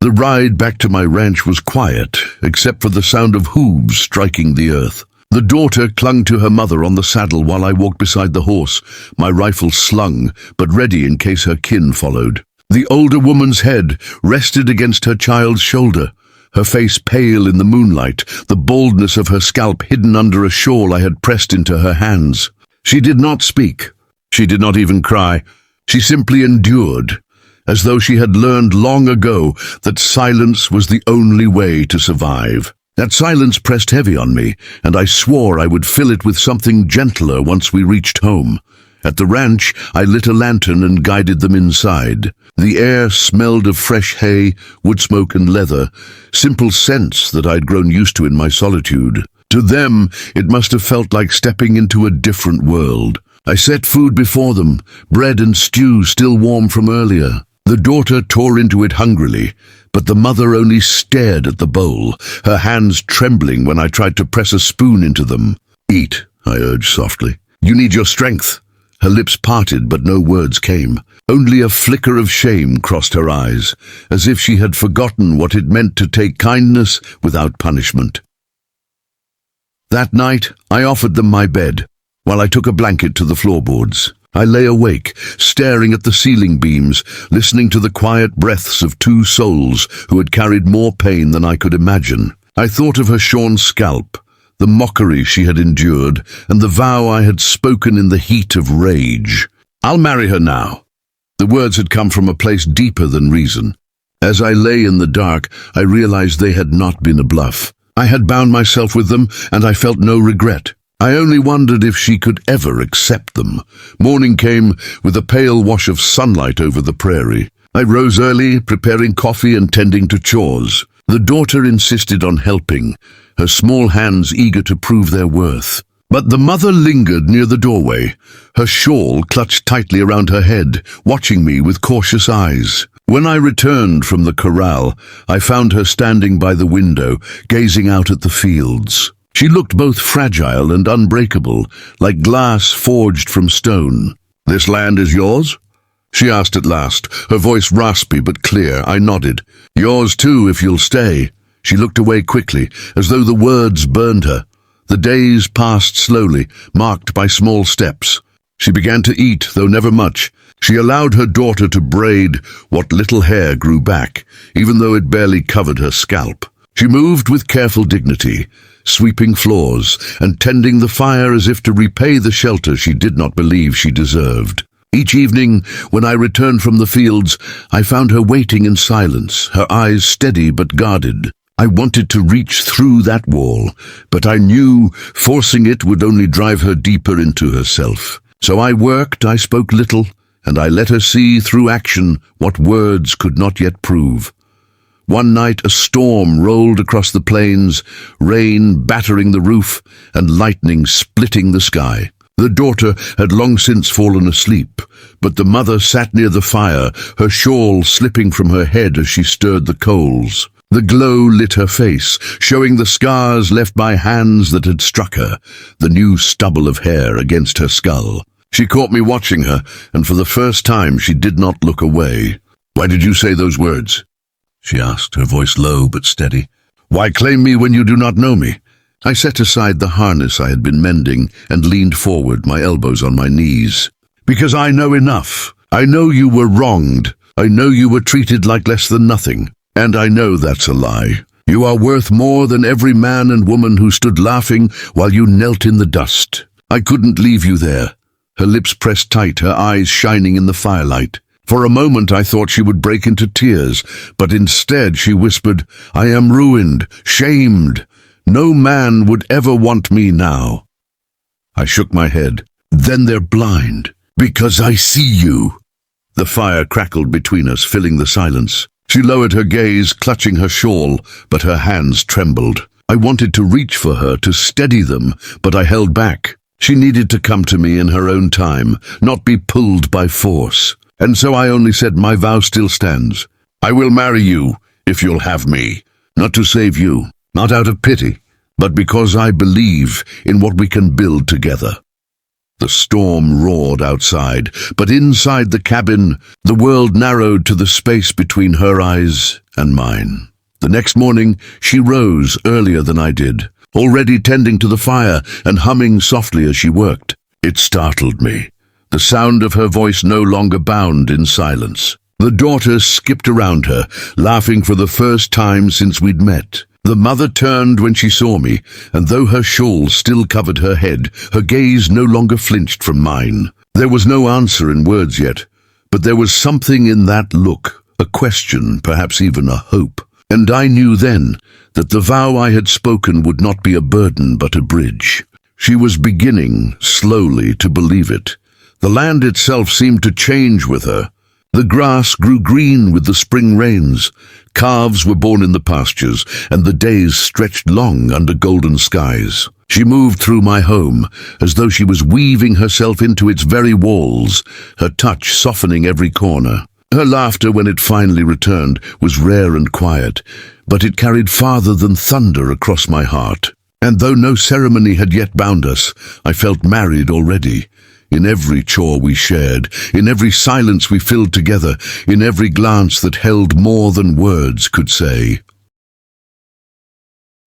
The ride back to my ranch was quiet, except for the sound of hooves striking the earth. The daughter clung to her mother on the saddle while I walked beside the horse, my rifle slung, but ready in case her kin followed. The older woman's head rested against her child's shoulder, her face pale in the moonlight, the baldness of her scalp hidden under a shawl I had pressed into her hands. She did not speak. She did not even cry. She simply endured, as though she had learned long ago that silence was the only way to survive. That silence pressed heavy on me, and I swore I would fill it with something gentler once we reached home. At the ranch, I lit a lantern and guided them inside. The air smelled of fresh hay, wood smoke and leather, simple scents that I'd grown used to in my solitude. To them, it must have felt like stepping into a different world. I set food before them, bread and stew still warm from earlier. The daughter tore into it hungrily, but the mother only stared at the bowl, her hands trembling when I tried to press a spoon into them. "Eat," I urged softly. "You need your strength." Her lips parted, but no words came. Only a flicker of shame crossed her eyes, as if she had forgotten what it meant to take kindness without punishment. That night, I offered them my bed, while I took a blanket to the floorboards. I lay awake, staring at the ceiling beams, listening to the quiet breaths of two souls who had carried more pain than I could imagine. I thought of her shorn scalp, the mockery she had endured, and the vow I had spoken in the heat of rage. "I'll marry her now." The words had come from a place deeper than reason. As I lay in the dark, I realized they had not been a bluff. I had bound myself with them, and I felt no regret. I only wondered if she could ever accept them. Morning came with a pale wash of sunlight over the prairie. I rose early, preparing coffee and tending to chores. The daughter insisted on helping, her small hands eager to prove their worth. But the mother lingered near the doorway, her shawl clutched tightly around her head, watching me with cautious eyes. When I returned from the corral, I found her standing by the window, gazing out at the fields. She looked both fragile and unbreakable, like glass forged from stone. "This land is yours?" she asked at last, her voice raspy but clear. I nodded. "Yours too, if you'll stay." She looked away quickly, as though the words burned her. The days passed slowly, marked by small steps. She began to eat, though never much. She allowed her daughter to braid what little hair grew back, even though it barely covered her scalp. She moved with careful dignity, sweeping floors and tending the fire as if to repay the shelter she did not believe she deserved. Each evening, when I returned from the fields, I found her waiting in silence, her eyes steady but guarded. I wanted to reach through that wall, but I knew forcing it would only drive her deeper into herself. So I worked, I spoke little, and I let her see through action what words could not yet prove. One night a storm rolled across the plains, rain battering the roof and lightning splitting the sky. The daughter had long since fallen asleep, but the mother sat near the fire, her shawl slipping from her head as she stirred the coals. The glow lit her face, showing the scars left by hands that had struck her, the new stubble of hair against her skull. She caught me watching her, and for the first time she did not look away. "Why did you say those words?" she asked, her voice low but steady. "Why claim me when you do not know me?" I set aside the harness I had been mending and leaned forward, my elbows on my knees. "Because I know enough. I know you were wronged. I know you were treated like less than nothing. And I know that's a lie. You are worth more than every man and woman who stood laughing while you knelt in the dust. I couldn't leave you there." Her lips pressed tight, her eyes shining in the firelight. For a moment I thought she would break into tears, but instead she whispered, "I am ruined, shamed. No man would ever want me now." I shook my head. "Then they're blind, because I see you." The fire crackled between us, filling the silence. She lowered her gaze, clutching her shawl, but her hands trembled. I wanted to reach for her, to steady them, but I held back. She needed to come to me in her own time, not be pulled by force. And so I only said, "My vow still stands. I will marry you, if you'll have me. Not to save you, not out of pity, but because I believe in what we can build together." The storm roared outside, but inside the cabin, the world narrowed to the space between her eyes and mine. The next morning, she rose earlier than I did, already tending to the fire and humming softly as she worked. It startled me. The sound of her voice no longer bound in silence. The daughter skipped around her, laughing for the first time since we'd met. The mother turned when she saw me, and though her shawl still covered her head, her gaze no longer flinched from mine. There was no answer in words yet, but there was something in that look, a question, perhaps even a hope. And I knew then that the vow I had spoken would not be a burden but a bridge. She was beginning, slowly, to believe it. The land itself seemed to change with her. The grass grew green with the spring rains. Calves were born in the pastures, and the days stretched long under golden skies. She moved through my home, as though she was weaving herself into its very walls, her touch softening every corner. Her laughter, when it finally returned, was rare and quiet, but it carried farther than thunder across my heart. And though no ceremony had yet bound us, I felt married already. In every chore we shared, in every silence we filled together, in every glance that held more than words could say.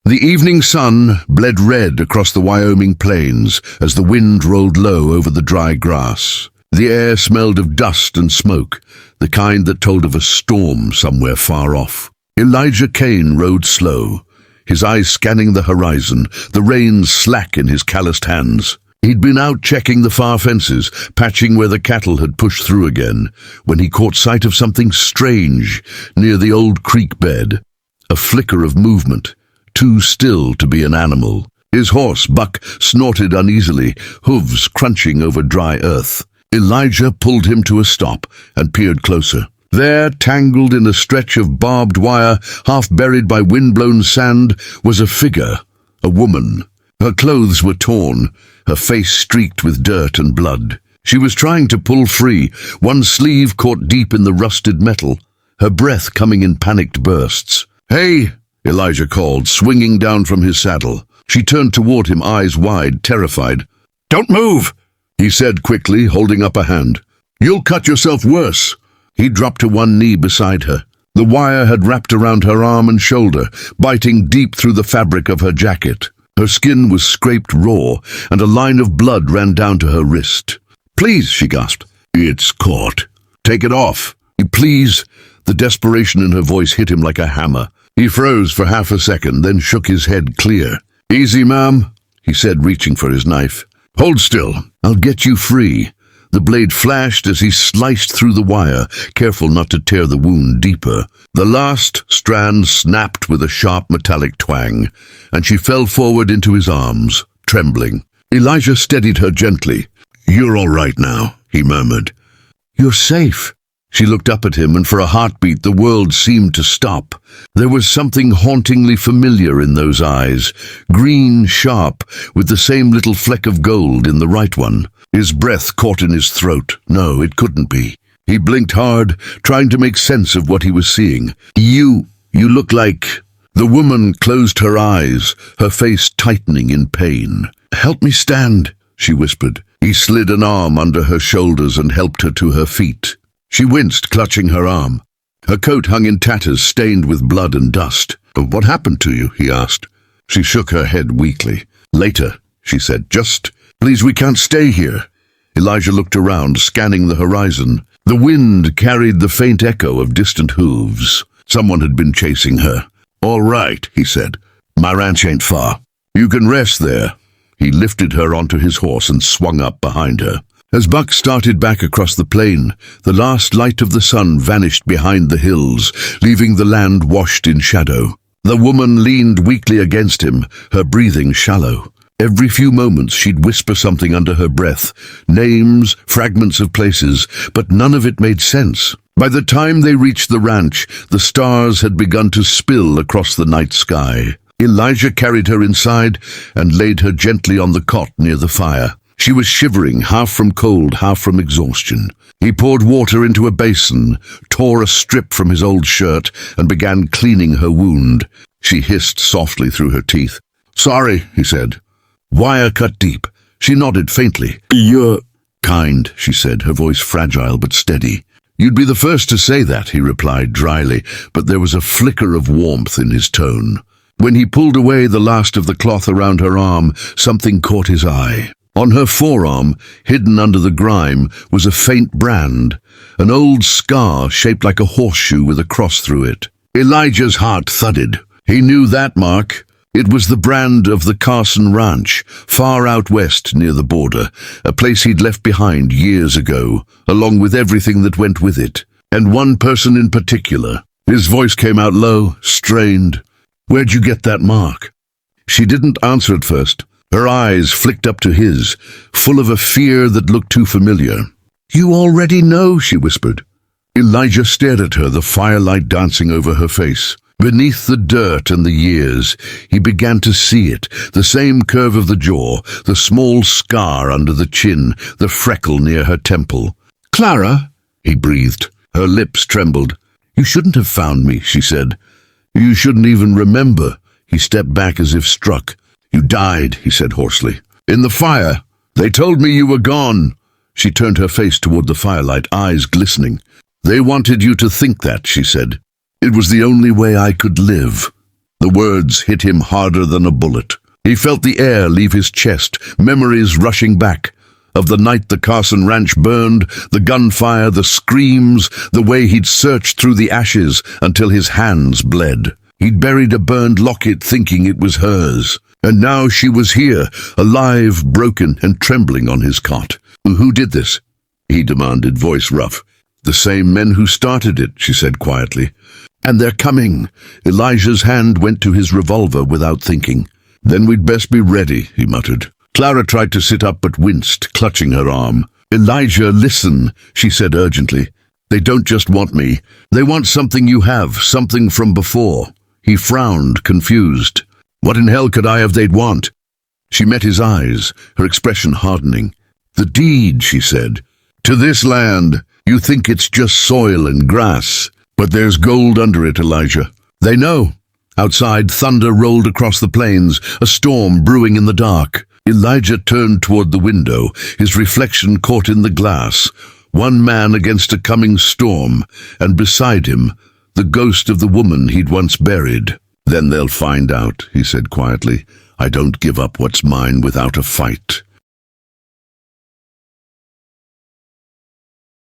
The evening sun bled red across the Wyoming plains as the wind rolled low over the dry grass. The air smelled of dust and smoke, the kind that told of a storm somewhere far off. Elijah Kane rode slow, his eyes scanning the horizon, the reins slack in his calloused hands. He'd been out checking the far fences, patching where the cattle had pushed through again, when he caught sight of something strange near the old creek bed. A flicker of movement, too still to be an animal. His horse, Buck, snorted uneasily, hooves crunching over dry earth. Elijah pulled him to a stop and peered closer. There, tangled in a stretch of barbed wire, half buried by wind-blown sand, was a figure, a woman. Her clothes were torn, her face streaked with dirt and blood. She was trying to pull free, one sleeve caught deep in the rusted metal, her breath coming in panicked bursts. "Hey!" Elijah called, swinging down from his saddle. She turned toward him, eyes wide, terrified. "Don't move!" he said quickly, holding up a hand. "You'll cut yourself worse." He dropped to one knee beside her. The wire had wrapped around her arm and shoulder, biting deep through the fabric of her jacket. Her skin was scraped raw, and a line of blood ran down to her wrist. "Please," she gasped. "It's caught. Take it off." "Please." The desperation in her voice hit him like a hammer. He froze for half a second, then shook his head clear. "Easy, ma'am," he said, reaching for his knife. "Hold still. I'll get you free." The blade flashed as he sliced through the wire, careful not to tear the wound deeper. The last strand snapped with a sharp metallic twang, and she fell forward into his arms, trembling. Elijah steadied her gently. "You're all right now," he murmured. "You're safe." She looked up at him, and for a heartbeat the world seemed to stop. There was something hauntingly familiar in those eyes, green, sharp, with the same little fleck of gold in the right one. His breath caught in his throat. No, it couldn't be. He blinked hard, trying to make sense of what he was seeing. You look like..." The woman closed her eyes, her face tightening in pain. "Help me stand," she whispered. He slid an arm under her shoulders and helped her to her feet. She winced, clutching her arm. Her coat hung in tatters, stained with blood and dust. "What happened to you?" he asked. She shook her head weakly. "Later," she said. Please, we can't stay here." Elijah looked around, scanning the horizon. The wind carried the faint echo of distant hooves. Someone had been chasing her. "All right," he said. "My ranch ain't far. You can rest there." He lifted her onto his horse and swung up behind her. As Buck started back across the plain, the last light of the sun vanished behind the hills, leaving the land washed in shadow. The woman leaned weakly against him, her breathing shallow. Every few moments she'd whisper something under her breath, names, fragments of places, but none of it made sense. By the time they reached the ranch, the stars had begun to spill across the night sky. Elijah carried her inside and laid her gently on the cot near the fire. She was shivering, half from cold, half from exhaustion. He poured water into a basin, tore a strip from his old shirt, and began cleaning her wound. She hissed softly through her teeth. "Sorry," he said. "Wire cut deep. She nodded faintly. You're Kind, she said, her voice fragile but steady. You'd be the first to say that, he replied dryly, but there was a flicker of warmth in his tone. When he pulled away the last of the cloth around her arm, something caught his eye. On her forearm, hidden under the grime, was a faint brand, an old scar shaped like a horseshoe with a cross through it. Elijah's heart thudded. He knew that mark. It was the brand of the Carson Ranch, far out west near the border, a place he'd left behind years ago, along with everything that went with it. And one person in particular. His voice came out low, strained. Where'd you get that mark? She didn't answer at first. Her eyes flicked up to his, full of a fear that looked too familiar. You already know, she whispered. Elijah stared at her, the firelight dancing over her face. Beneath the dirt and the years, he began to see it, the same curve of the jaw, the small scar under the chin, the freckle near her temple. Clara, he breathed. Her lips trembled. You shouldn't have found me, she said. You shouldn't even remember. He stepped back as if struck. You died, he said hoarsely. In the fire. They told me you were gone. She turned her face toward the firelight, eyes glistening. They wanted you to think that, she said. It was the only way I could live. The words hit him harder than a bullet. He felt the air leave his chest, memories rushing back. Of the night the Carson Ranch burned, the gunfire, the screams, the way he'd searched through the ashes until his hands bled. He'd buried a burned locket thinking it was hers. And now she was here, alive, broken, and trembling on his cot. Who did this? He demanded, voice rough. The same men who started it, she said quietly. And they're coming. Elijah's hand went to his revolver without thinking. Then we'd best be ready, he muttered. Clara tried to sit up but winced, clutching her arm. Elijah, listen, she said urgently. They don't just want me. They want something you have, something from before. He frowned, confused. What in hell could I have they'd want? She met his eyes, her expression hardening. The deed, she said. To this land, you think it's just soil and grass. But there's gold under it, Elijah. They know. Outside, thunder rolled across the plains, a storm brewing in the dark. Elijah turned toward the window, his reflection caught in the glass. One man against a coming storm, and beside him, the ghost of the woman he'd once buried. Then they'll find out, he said quietly. I don't give up what's mine without a fight.